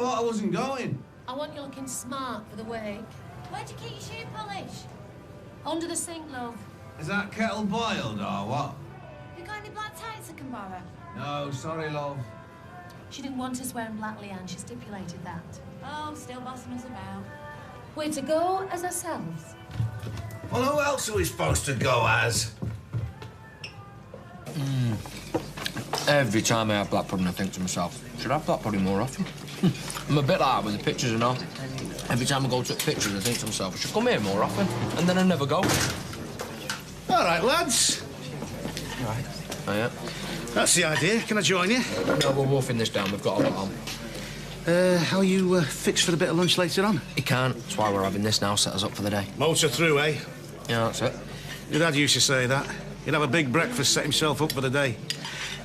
thought I wasn't going. I want you looking smart for the wake. Where'd you keep your shoe polish? Under the sink, love. Is that kettle boiled or what? You got any black tights I can borrow? No, sorry, love. She didn't want us wearing black, Leanne. She stipulated that. Oh, still bossing us about. We're to go as ourselves. Well, who else are we supposed to go as? Every time I have black pudding, I think to myself, should I have black pudding more often? I'm a bit like that with the pictures and all. Every time I go to pictures, I think to myself, I should come here more often. And then I never go. All right, lads. All right. Oh, yeah? That's the idea. Can I join you? No, we're wolfing this down. We've got a lot on. How are you fixed for the bit of lunch later on? You can't. That's why we're having this now, set us up for the day. Motor through, eh? Yeah, that's it. Your dad used to say that. He'd have a big breakfast, set himself up for the day.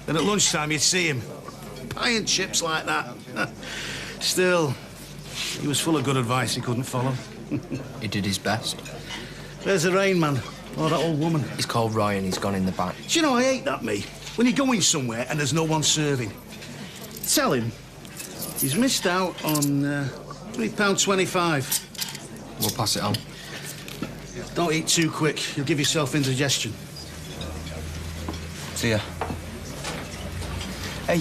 Then at lunchtime, you'd see him. Pie and chips like that. Still, he was full of good advice he couldn't follow. He did his best. There's the rain man. Oh, that old woman. He's called Roy and he's gone in the back. Do you know, I hate that, me. When you're going somewhere and there's no one serving. Tell him he's missed out on £3.25. We'll pass it on. Don't eat too quick. You'll give yourself indigestion. See ya. Hey,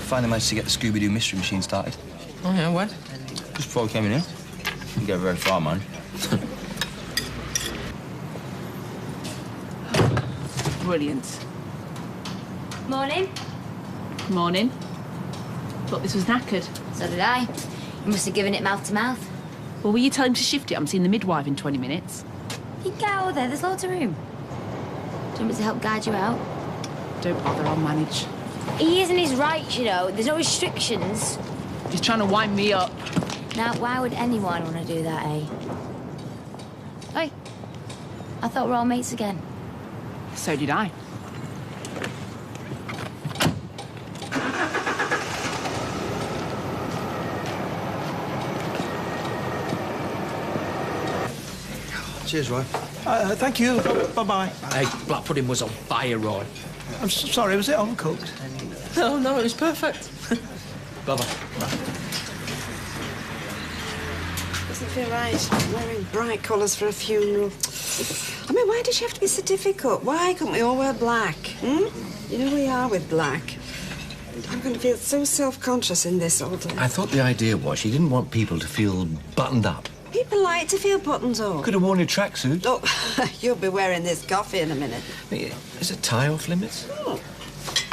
finally managed to get the Scooby-Doo mystery machine started. Oh, yeah, when? Just before we came in here. Didn't get very far, man. Brilliant. Morning. Morning. Thought this was knackered. So did I. You must have given it mouth to mouth. Well, will you tell him to shift it? I'm seeing the midwife in 20 minutes. You can get out of there. There's loads of room. Do you want me to help guide you out? Don't bother, I'll manage. He is in his rights, you know. There's no restrictions. He's trying to wind me up. Now, why would anyone want to do that, eh? Oi. I thought we're all mates again. So did I. Cheers, Roy. Thank you. Bye-bye. Hey, black pudding was on fire, Roy. I'm sorry, was it uncooked? No, it was perfect. Bye-bye. Doesn't feel right wearing bright colours for a funeral. I mean, why did she have to be so difficult? Why couldn't we all wear black? You know we are with black. I'm going to feel so self-conscious in this all day. I thought the idea was she didn't want people to feel buttoned up. People like to feel buttons up. Could have worn a tracksuit. Oh, you'll be wearing this coffee in a minate. Is a tie off limits? Oh,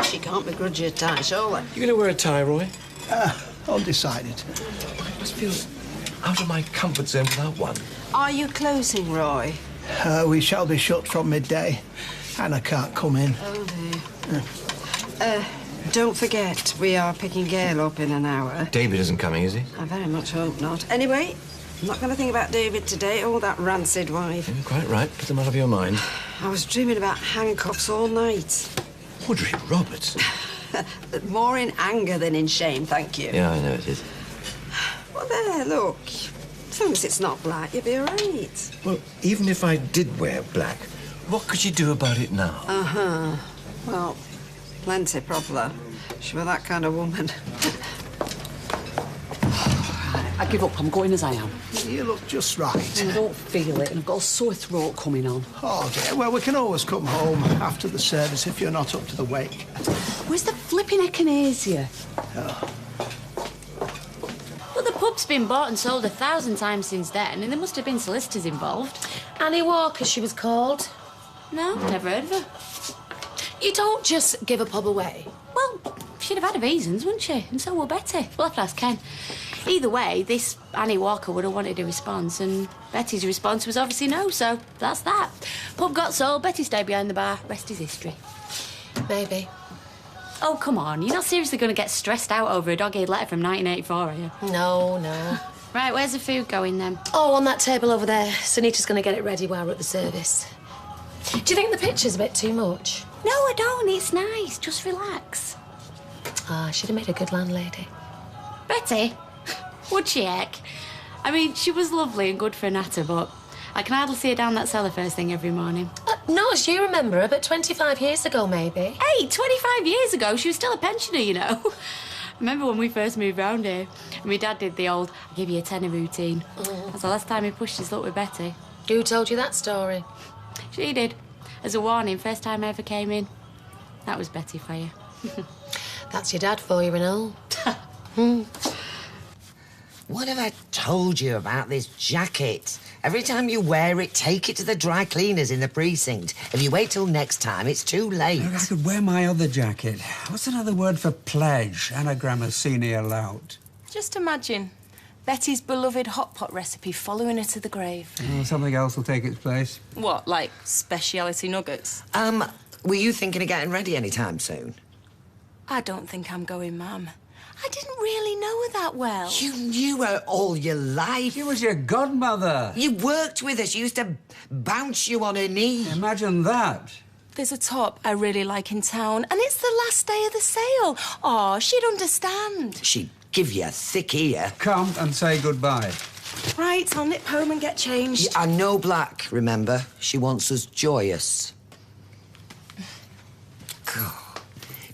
she can't begrudge you a tie, surely. You going to wear a tie, Roy? Undecided. I must feel out of my comfort zone without one. Are you closing, Roy? We shall be shut from midday. Anna can't come in. Oh, dear. Don't forget, we are picking Gail up in an hour. David isn't coming, is he? I very much hope not. Anyway, I'm not going to think about David today or that rancid wife. You're quite right. Put them out of your mind. I was dreaming about handcuffs all night. Audrey Roberts. More in anger than in shame, thank you. Yeah, I know it is. Well, there, look. As long as it's not black, you'll be all right. Well, even if I did wear black, what could you do about it now? Uh-huh. Well, plenty, probably. She was that kind of woman. I give up. I'm going as I am. You look just right. I don't feel it, and I've got a sore throat coming on. Oh, dear. Well, we can always come home after the service if you're not up to the wake. Where's the flipping echinacea? Oh. Well, the pub's been bought and sold 1,000 times since then, and there must have been solicitors involved. Annie Walker, she was called. No, never heard of her. You don't just give a pub away. Well, she'd have had her reasons, wouldn't she? And so will Betty. We'll have to ask Ken. Either way, this Annie Walker would have wanted a response, and Betty's response was obviously no, so that's that. Pub got sold, Betty stayed behind the bar, rest is history. Maybe. Oh, come on, you're not seriously going to get stressed out over a dog-eared letter from 1984, are you? No. Right, where's the food going, then? Oh, on that table over there. Sunita's going to get it ready while we're at the service. Do you think the picture's a bit too much? No, I don't. It's nice. Just relax. Ah, she'd have made a good landlady. Betty? Would she, heck? I mean, she was lovely and good for a natter, but I can hardly see her down that cellar first thing every morning. No, as you remember her, but 25 years ago, maybe. Hey, 25 years ago, she was still a pensioner, you know. remember when we first moved round here, and my dad did the old, I'll give you a tenner routine. That's the last time he pushed his luck with Betty. Who told you that story? She did. As a warning, first time I ever came in. That was Betty for you. That's your dad for you and all. What have I told you about this jacket? Every time you wear it, take it to the dry cleaners in the precinct. If you wait till next time, it's too late. Look, I could wear my other jacket. What's another word for pledge? Anagram senior lout. Just imagine Betty's beloved hot pot recipe following her to the grave. Oh, something else will take its place. What, like speciality nuggets? Were you thinking of getting ready anytime soon? I don't think I'm going, Mum. I didn't really know her that well. You knew her all your life. She was your godmother. You worked with her. She used to bounce you on her knee. Imagine that. There's a top I really like in town, and it's the last day of the sale. Oh, she'd understand. She'd give you a thick ear. Come and say goodbye. Right, I'll nip home and get changed. Yeah, and no black, remember? She wants us joyous. God.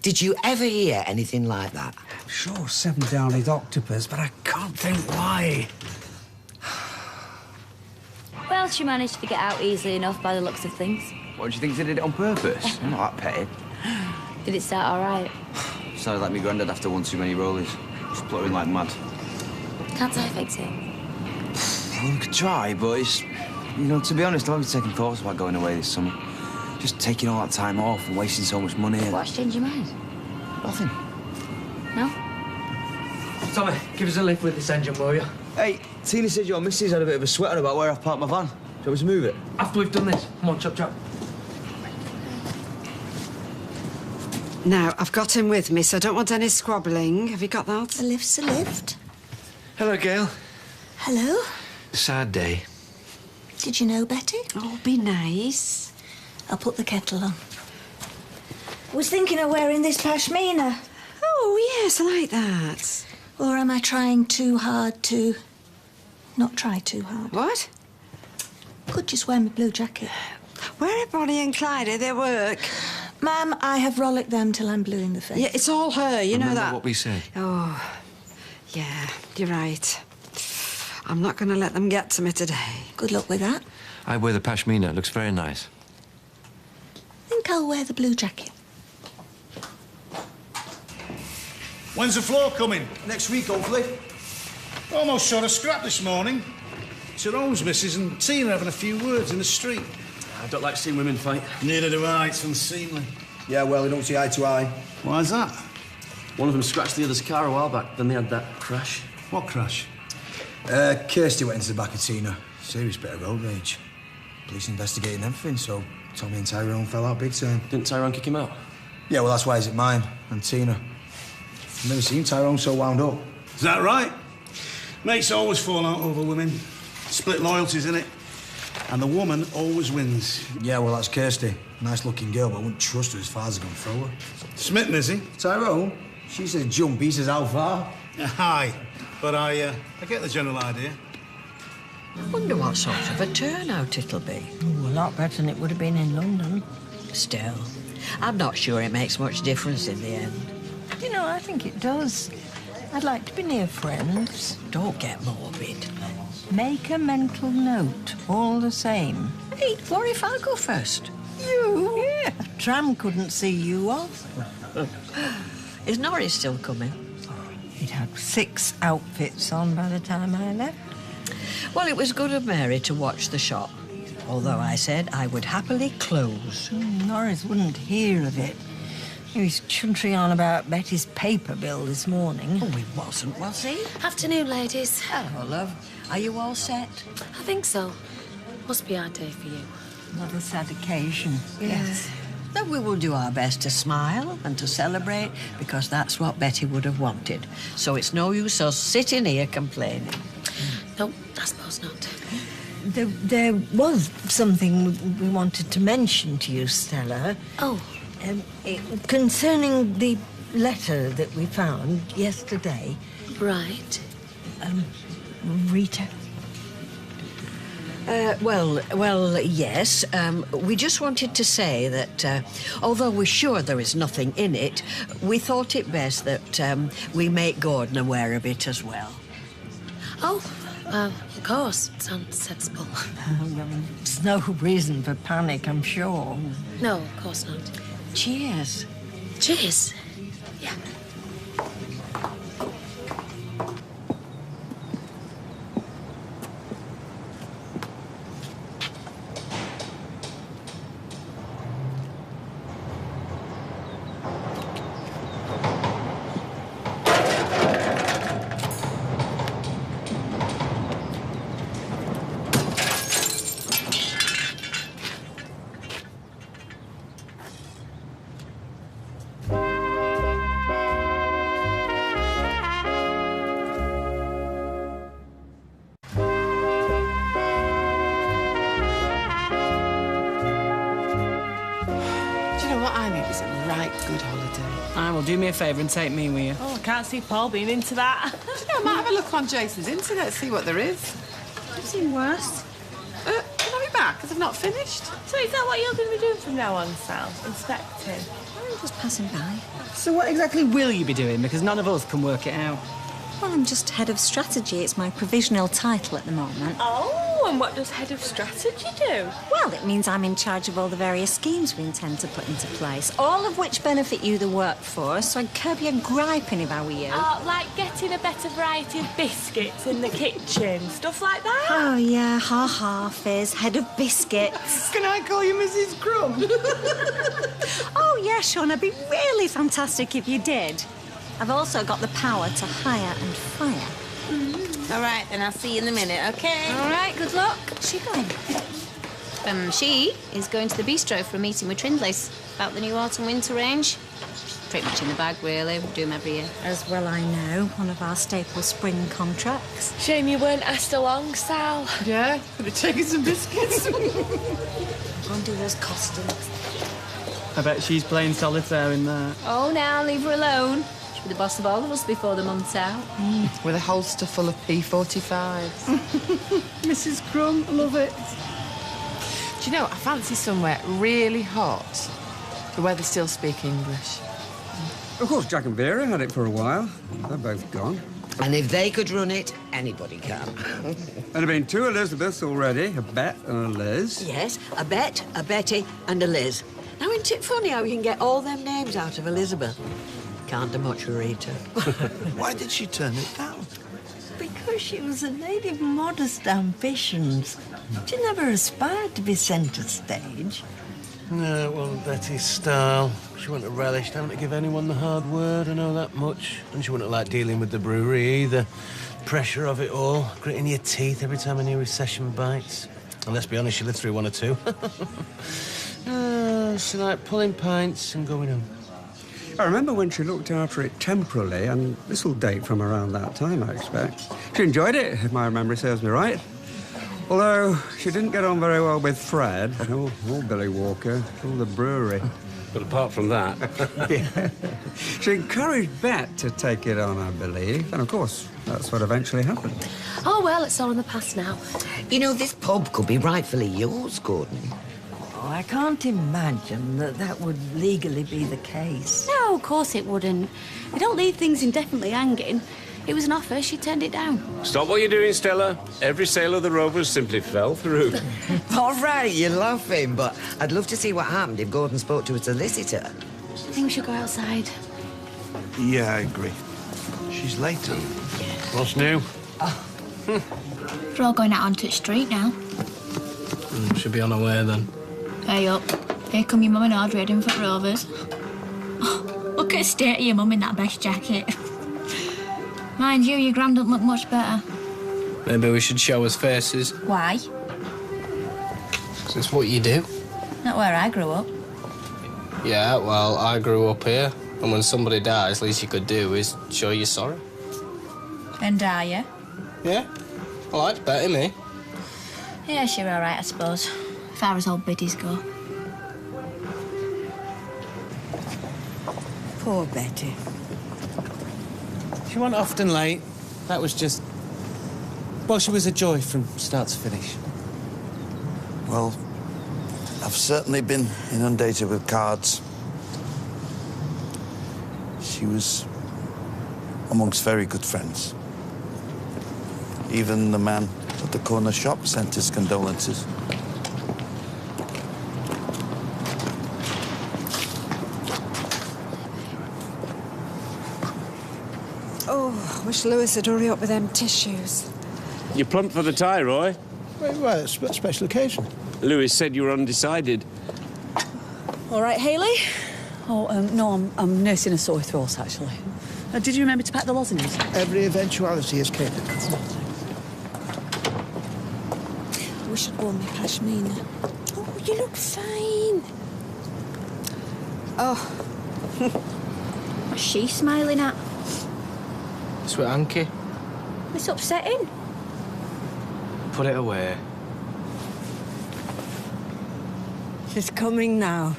Did you ever hear anything like that? Sure, 7 down is octopus, but I can't think why. Well, she managed to get out easily enough by the looks of things. What, do you think they did it on purpose? I'm not that petty. Did it start all right? Sounded like my granddad after one too many rollies. Spluttering like mad. Can't I fix it? Well, we could try, but it's... You know, to be honest, I've been taking thoughts about going away this summer. Just taking all that time off and wasting so much money. And... What's changed your mind? Nothing. No? Tommy, give us a lift with this engine, will you? Hey, Tina said your missus had a bit of a sweat on about where I've parked my van. Do you want me to move it? After we've done this. Come on, chop, chop. Now, I've got him with me, so I don't want any squabbling. Have you got that? A lift's a lift. Hello, Gail. Hello? Sad day. Did you know Betty? Oh, be nice. I'll put the kettle on. Was thinking of wearing this pashmina. Oh, yes, I like that. Or am I trying too hard to not try too hard? What? Could just wear my blue jacket. Where are Bonnie and Clyde? Are they work? Ma'am, I have rollicked them till I'm blue in the face. Yeah, it's all her, you know that. What we said. Oh, yeah, you're right. I'm not going to let them get to me today. Good luck with that. I wear the pashmina. It looks very nice. I think I'll wear the blue jacket. When's the floor coming? Next week, hopefully. Almost saw a scrap this morning. Tyrone's missus and Tina having a few words in the street. I don't like seeing women fight. Neither do I. It's unseemly. Yeah, well, they don't see eye to eye. Why's that? One of them scratched the other's car a while back, then they had that crash. What crash? Kirsty went into the back of Tina. Serious bit of road rage. Police investigating everything, so Tommy and Tyrone fell out big time. Didn't Tyrone kick him out? Yeah, well, that's why he's at mine and Tina. I've never seen Tyrone so wound up. Is that right? Mates always fall out over women. Split loyalties, innit? And the woman always wins. Yeah, well, that's Kirsty. Nice-looking girl, but I wouldn't trust her as far as I can throw her. Smitten, is he? Tyrone? She says jump, he says how far. Aye, but I get the general idea. I wonder what sort of a turnout it'll be. Oh, a lot better than it would have been in London. Still, I'm not sure it makes much difference in the end. You know, I think it does. I'd like to be near friends. Don't get morbid. Make a mental note, all the same. Hey, what if I go first? You? Yeah. A tram couldn't see you off. Is Norris still coming? He'd had 6 outfits on by the time I left. Well, it was good of Mary to watch the shop, although I said I would happily close. Norris wouldn't hear of it. He was chuntering on about Betty's paper bill this morning. Oh, he wasn't, was he? Afternoon, ladies. Hello, love. Are you all set? I think so. Must be our day for you. What a sad occasion. Yes. Then we will do our best to smile and to celebrate, because that's what Betty would have wanted. So it's no use us sitting here complaining. No, I suppose not. There was something we wanted to mention to you, Stella. Oh. Concerning the letter that we found yesterday. Right. Rita. Well, yes. We just wanted to say that although we're sure there is nothing in it, we thought it best that we make Gordon aware of it as well. Oh, of course. Sounds sensible. There's no reason for panic, I'm sure. No, of course not. Cheers. Cheers. Yeah. Do me a favour and take me with you. Oh, I can't see Paul being into that. You know, I might have a look on Jason's internet, see what there is. I've seen worse. Can I be back? Because I've not finished. So is that what you're going to be doing from now on, Sal? Inspecting? I'm just passing by. So what exactly will you be doing? Because none of us can work it out. Well, I'm just head of strategy. It's my provisional title at the moment. Oh, and what does head of strategy do? Well, it means I'm in charge of all the various schemes we intend to put into place, all of which benefit you, the workforce, so I'd curb your griping if I were you. Like getting a better variety of biscuits in the kitchen, stuff like that? Oh, yeah, ha-ha, Fizz, head of biscuits. Can I call you Mrs. Crumb? Oh, yeah, Sean, it'd be really fantastic if you did. I've also got the power to hire and fire. All right, then I'll see you in a minute, OK? All right, good luck. Where's she going? She is going to the bistro for a meeting with Trindley's about the new autumn-winter range. Pretty much in the bag, really. We do them every year. As well I know, one of our staple spring contracts. Shame you weren't asked along, Sal. Yeah, could have taken some biscuits. Go and do those costumes. I bet she's playing solitaire in there. Oh, now, leave her alone. She'll be the boss of all of us before the month's out. With a holster full of P45s. Mrs. Crumb, love it. Do you know, I fancy somewhere really hot, where they still speak English. Of course, Jack and Vera had it for a while. They're both gone. And if they could run it, anybody can. There have been 2 Elizabeths already, a Bet and a Liz. Yes, a Bet, a Betty and a Liz. Now, isn't it funny how you can get all them names out of Elizabeth? Can't do much for Rita. Why did she turn it down? Because she was a lady of modest ambitions. She never aspired to be centre stage. No, it wasn't Betty's style. She wouldn't have relished having to give anyone the hard word, I know that much. And she wouldn't have liked dealing with the brewery either. Pressure of it all, gritting your teeth every time a new recession bites. And let's be honest, she lived through 1 or 2. She liked pulling pints and going home. I remember when she looked after it temporarily, and this will date from around that time, I expect. She enjoyed it, if my memory serves me right. Although she didn't get on very well with Fred, or Billy Walker, or the brewery. But apart from that... Yeah. She encouraged Bet to take it on, I believe. And, of course, that's what eventually happened. Oh, well, it's all in the past now. You know, this pub could be rightfully yours, Gordon. Oh, I can't imagine that would legally be the case. No, of course it wouldn't. They don't leave things indefinitely hanging. It was an offer, she turned it down. Stop what you're doing, Stella. Every sale of the Rovers simply fell through. All right, you're laughing, but I'd love to see what happened if Gordon spoke to a solicitor. I think we should go outside. Yeah, I agree. She's late. What's new? We're all going out onto the street now. Should be on our way then. Hey up. Here come your mum and Audrey heading for Rovers. Oh, look at the state of your mum in that best jacket. Mind you, your gran don't look much better. Maybe we should show us faces. Why? 'Cause it's what you do. Not where I grew up. Yeah, well, I grew up here. And when somebody dies, least you could do is show you're sorry. And are you? Yeah. I liked Betty, me. Yes, you're all right, I suppose. As far as old biddies go. Poor Betty. She wasn't often late. That was just... Well, she was a joy from start to finish. Well, I've certainly been inundated with cards. She was amongst very good friends. Even the man at the corner shop sent his condolences. Oh, I wish Lewis would hurry up with them tissues. You plumped for the tie, Roy? Well, it's a special occasion. Lewis said you were undecided. All right, Hayley? Oh, no, I'm nursing a sore throat, actually. Did you remember to pack the lozenges? Every eventuality is catered. I wish I'd worn my pashmina. Oh, you look fine. Oh. What's she smiling at? It's with Anki. It's upsetting. Put it away. She's coming now.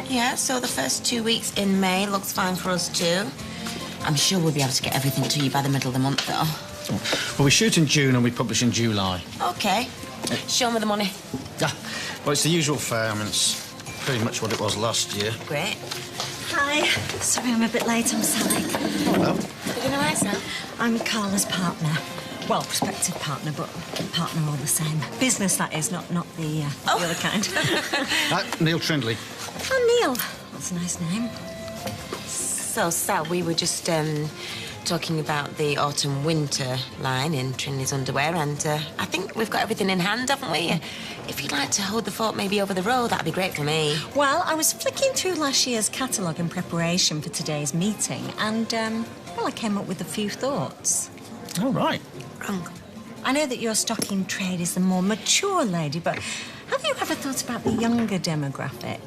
Yeah, so the first 2 weeks in May looks fine for us too. I'm sure we'll be able to get everything to you by the middle of the month, though. Well, we shoot in June and we publish in July. Okay. Show me the money. Well, it's the usual fare. I mean, it's pretty much what it was last year. Great. Hi. Sorry I'm a bit late, I'm Sally. Oh, well. You know nice now? I'm Carla's partner. Well, prospective partner, but partner all the same. Business, that is, not the other kind. Neil Trindley. Oh, Neil. That's a nice name. So, Sal, we were just talking about the autumn-winter line in Trindley's underwear, and I think we've got everything in hand, haven't we? If you'd like to hold the fort maybe over the road, that'd be great for me. Well, I was flicking through last year's catalogue in preparation for today's meeting, and, well, I came up with a few thoughts. Oh, right. I know that your stock in trade is the more mature lady, but have you ever thought about the younger demographic?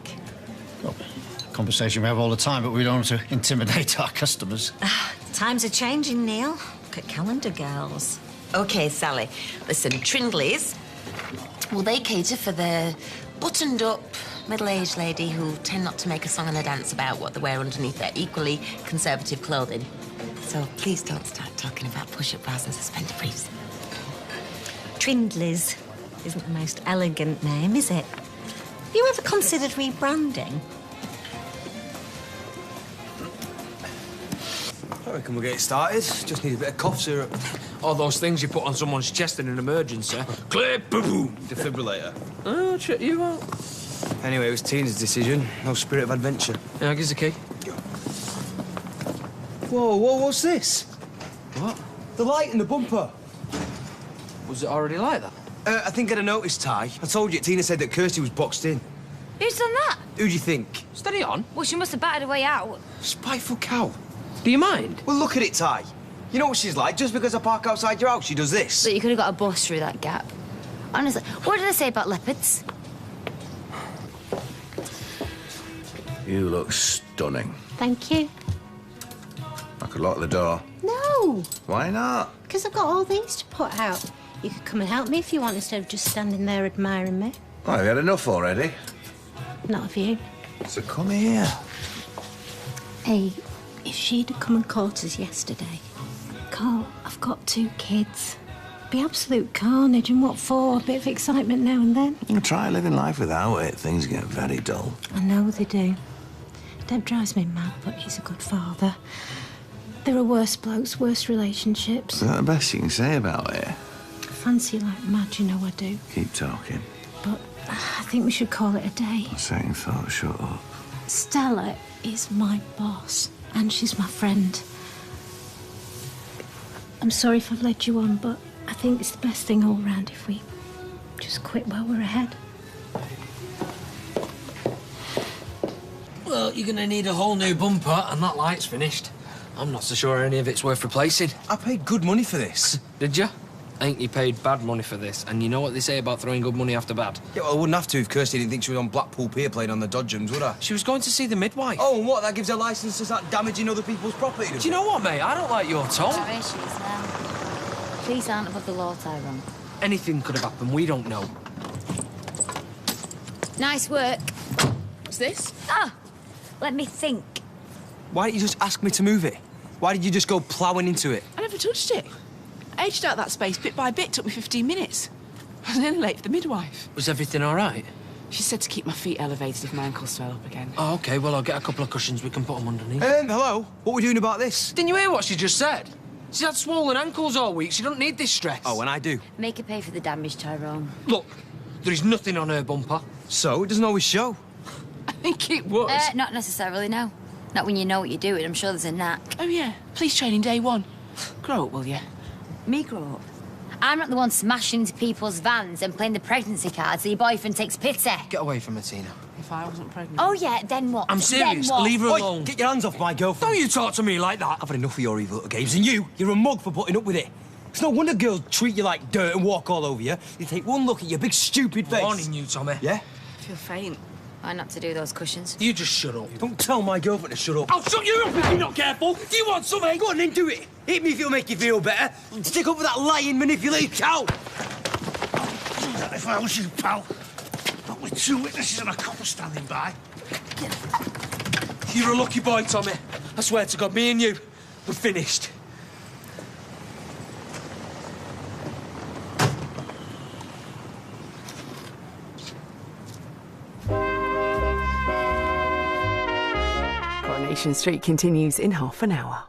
Well, conversation we have all the time, but we don't want to intimidate our customers. Times are changing, Neil. Look at calendar girls. OK, Sally. Listen, Trindley's, well, they cater for the buttoned-up, middle-aged lady who tend not to make a song and a dance about what they wear underneath their equally conservative clothing. So please don't start talking about push-up bras and suspended briefs. Trindley's isn't the most elegant name, is it? Have you ever considered rebranding? I reckon we'll get it started. Just need a bit of cough syrup. All those things you put on someone's chest in an emergency. Clip, boom, Defibrillator. Oh, check you out. Anyway, it was Tina's decision. No spirit of adventure. Yeah, give us the key. Whoa, what's this? What? The light in the bumper. Was it already like that? I think I'd have noticed, Ty. I told you, Tina said that Kirsty was boxed in. Who's done that? Who do you think? Steady on. Well, she must have battered her way out. Spiteful cow. Do you mind? Well, look at it, Ty. You know what she's like? Just because I park outside your house, she does this. But you could have got a bus through that gap. Honestly, what did I say about leopards? You look stunning. Thank you. I could lock the door. No, Why not? because I've got all these to put out. You could come and help me if you want, instead of just standing there admiring me. Oh, have you had enough already? Not of you. So come here. Hey, if she'd have come and caught us yesterday. Carl, I've got 2 kids. Be absolute carnage, and what for? A bit of excitement now and then. You try living life without it. Things get very dull. I know they do. Deb drives me mad, but he's a good father. There are worse blokes, worse relationships. Is that the best you can say about it? I fancy like mad, you know I do. Keep talking. But I think we should call it a day. Second thought, shut up. Stella is my boss, and she's my friend. I'm sorry if I've led you on, but I think it's the best thing all round if we just quit while we're ahead. Well, you're gonna need a whole new bumper, and that light's finished. I'm not so sure any of it's worth replacing. I paid good money for this. Did you? I think you paid bad money for this, and you know what they say about throwing good money after bad? Yeah, well, I wouldn't have to if Kirsty didn't think she was on Blackpool Pier playing on the Dodgems, would I? She was going to see the midwife. Oh, and what? That gives her licence to start damaging other people's property, does Do you know what, mate? I don't like your tone. There she is now. Police aren't above the law, Tyrone. Anything could have happened. We don't know. Nice work. What's this? Ah, let me think. Why didn't you just ask me to move it? Why did you just go ploughing into it? I never touched it. I edged out that space bit by bit. Took me 15 minutes. I was nearly late for the midwife. Was everything all right? She said to keep my feet elevated if my ankles swell up again. Oh, OK. Well, I'll get a couple of cushions. We can put them underneath. Hello? What are we doing about this? Didn't you hear what she just said? She's had swollen ankles all week. She doesn't need this stress. Oh, and I do. Make her pay for the damage, Tyrone. Look, there is nothing on her bumper. So? It doesn't always show. I think it was. Not necessarily, no. Not when you know what you're doing. I'm sure there's a knack. Oh, yeah. Police training day one. Grow up, will you? Me grow up? I'm not the one smashing into people's vans and playing the pregnancy card so your boyfriend takes pity. Get away from her, Tina. If I wasn't pregnant. Oh, yeah, then what? I'm serious. Then what? Leave her Oi, alone. get your hands off my girlfriend. Don't you talk to me like that. I've had enough of your evil little games, and you're a mug for putting up with it. It's no wonder girls treat you like dirt and walk all over you. You take one look at your big stupid face. Warning you, Tommy. Yeah? I feel faint. Why not to do those cushions? You just shut up. Don't tell my girlfriend to shut up. I'll shut you up if you're not careful. Do you want something? Go on then, do it. Hit me if it'll make you feel better. Stick up with that lying, manipulated cow. If I was you, pal. Not with two witnesses and a copper standing by. You're a lucky boy, Tommy. I swear to God, me and you, we're finished. Coronation Street continues in half an hour.